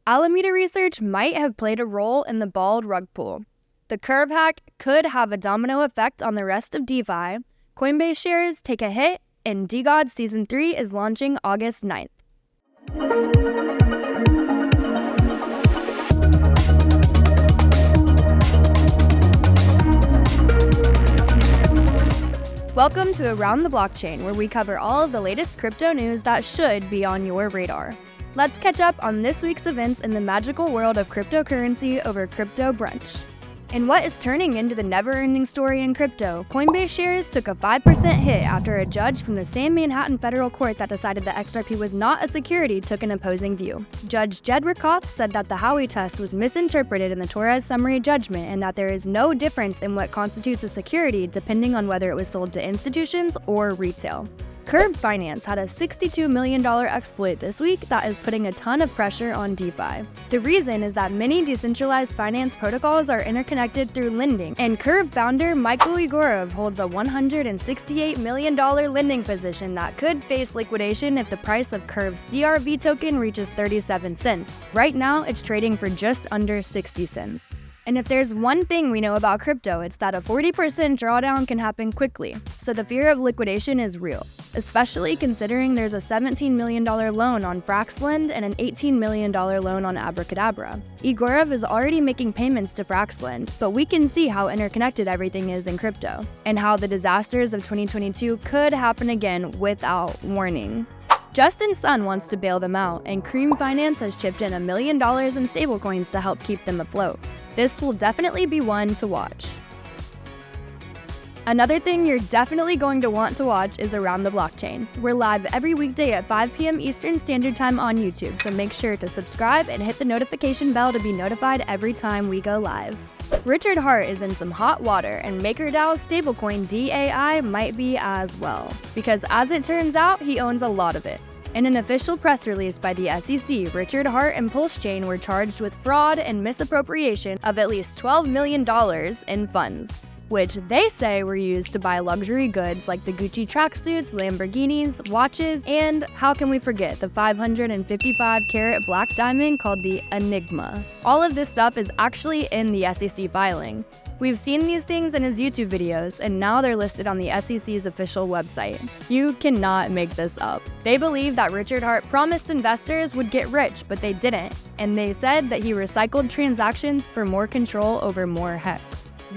Alameda Research might have played a role in the bald rug pull. The Curve hack could have a domino effect on the rest of DeFi. Coinbase shares take a hit, and DeGods Season 3 is launching August 9th. Welcome to Around the Blockchain, where we cover all of the latest crypto news that should be on your radar. Let's catch up on this week's events in the magical world of cryptocurrency over Crypto Brunch. In what is turning into the never-ending story in crypto, Coinbase shares took a 5% hit after a judge from the same Manhattan federal court that decided that XRP was not a security took an opposing view. Judge Jed Rakoff said that the Howey test was misinterpreted in the Torres summary judgment and that there is no difference in what constitutes a security depending on whether it was sold to institutions or retail. Curve Finance had a $62 million exploit this week that is putting a ton of pressure on DeFi. The reason is that many decentralized finance protocols are interconnected through lending, and Curve founder Michael Egorov holds a $168 million lending position that could face liquidation if the price of Curve's CRV token reaches 37 cents. Right now, it's trading for just under 60 cents. And if there's one thing we know about crypto, it's that a 40% drawdown can happen quickly, so the fear of liquidation is real, especially considering there's a $17 million loan on Fraxlend and an $18 million loan on Abracadabra. Egorov is already making payments to Fraxlend, but we can see how interconnected everything is in crypto, and how the disasters of 2022 could happen again without warning. S00n wants to bail them out, and Cream Finance has chipped in $1 million in stablecoins to help keep them afloat. This will definitely be one to watch. Another thing you're definitely going to want to watch is Around the Blockchain. We're live every weekday at 5 p.m. Eastern Standard Time on YouTube, so make sure to subscribe and hit the notification bell to be notified every time we go live. Richard Hart is in some hot water, and MakerDAO's stablecoin DAI might be as well, because as it turns out, he owns a lot of it. In an official press release by the SEC, Richard Hart and PulseChain were charged with fraud and misappropriation of at least $12 million in funds, which they say were used to buy luxury goods like the Gucci tracksuits, Lamborghinis, watches, and how can we forget the 555-carat black diamond called the Enigma. All of this stuff is actually in the SEC filing. We've seen these things in his YouTube videos, and now they're listed on the SEC's official website. You cannot make this up. They believe that Richard Hart promised investors would get rich, but they didn't, and they said that he recycled transactions for more control over more hex.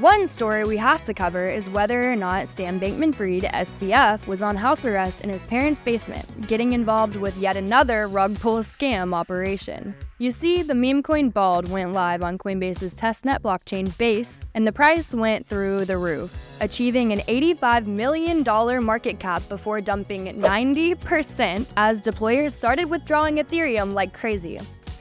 One story we have to cover is whether or not Sam Bankman-Fried, SBF, was on house arrest in his parents' basement, getting involved with yet another rug pull scam operation. You see, the meme coin Bald went live on Coinbase's testnet blockchain Base, and the price went through the roof, achieving an $85 million market cap before dumping 90% as deployers started withdrawing Ethereum like crazy.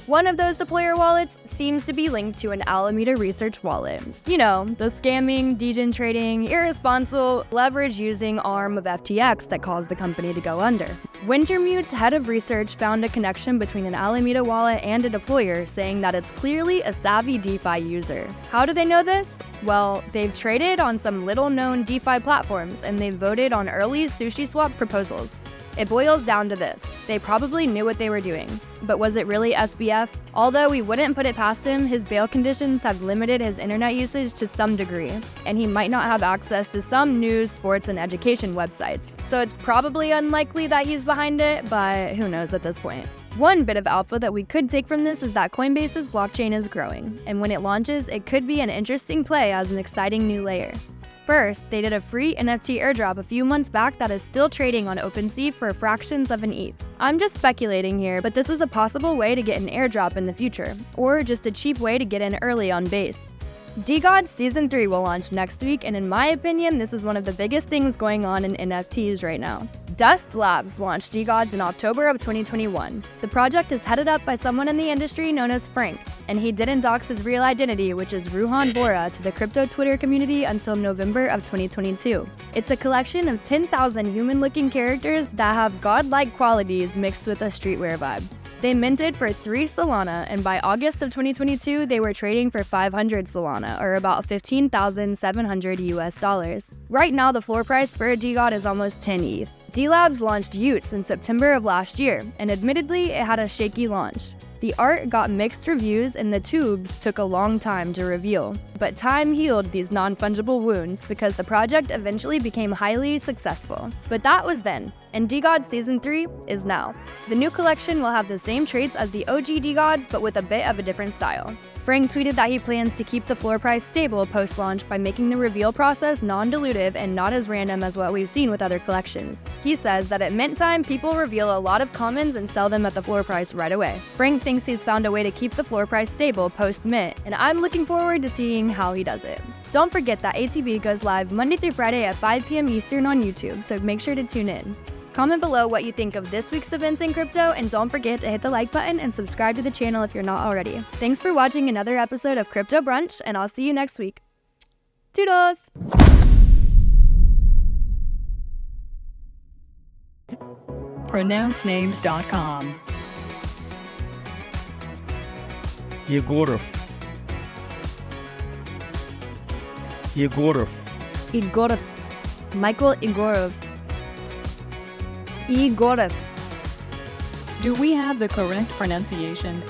One of those deployer wallets seems to be linked to an Alameda Research wallet. You know, the scamming, degen trading, irresponsible, leverage-using arm of FTX that caused the company to go under. Wintermute's head of research found a connection between an Alameda wallet and a deployer, saying that it's clearly a savvy DeFi user. How do they know this? Well, they've traded on some little-known DeFi platforms, and they've voted on early SushiSwap proposals. It boils down to this: they probably knew what they were doing. But was it really SBF? Although we wouldn't put it past him, his bail conditions have limited his internet usage to some degree, and he might not have access to some news, sports, and education websites. So it's probably unlikely that he's behind it, but who knows at this point. One bit of alpha that we could take from this is that Coinbase's blockchain is growing, and when it launches, it could be an interesting play as an exciting new layer. First, they did a free NFT airdrop a few months back that is still trading on OpenSea for fractions of an ETH. I'm just speculating here, but this is a possible way to get an airdrop in the future, or just a cheap way to get in early on Base. DeGods Season 3 will launch next week, and in my opinion, this is one of the biggest things going on in NFTs right now. Dust Labs launched DeGods in October of 2021. The project is headed up by someone in the industry known as Frank, and he didn't dox his real identity, which is Ruhan Bora, to the crypto Twitter community until November of 2022. It's a collection of 10,000 human-looking characters that have godlike qualities mixed with a streetwear vibe. They minted for 3 Solana, and by August of 2022, they were trading for 500 Solana, or about $15,700 US. Right now, the floor price for a DeGod is almost 10 ETH. D-Labs launched Utes in September of last year, and admittedly, it had a shaky launch. The art got mixed reviews and the tubes took a long time to reveal. But time healed these non-fungible wounds because the project eventually became highly successful. But that was then, and DeGods Season 3 is now. The new collection will have the same traits as the OG DeGods, but with a bit of a different style. Frank tweeted that he plans to keep the floor price stable post-launch by making the reveal process non-dilutive and not as random as what we've seen with other collections. He says that at mint time, people reveal a lot of commons and sell them at the floor price right away. Frank thinks he's found a way to keep the floor price stable post-mint, and I'm looking forward to seeing how he does it. Don't forget that ATB goes live Monday through Friday at 5 p.m. Eastern on YouTube, so make sure to tune in. Comment below what you think of this week's events in crypto, and don't forget to hit the like button and subscribe to the channel if you're not already. Thanks for watching another episode of Crypto Brunch, and I'll see you next week. Toodles! pronouncenames.com. Yegorov. Yegorov. Igorov. Michael Igorov. Igorov. Do we have the correct pronunciation?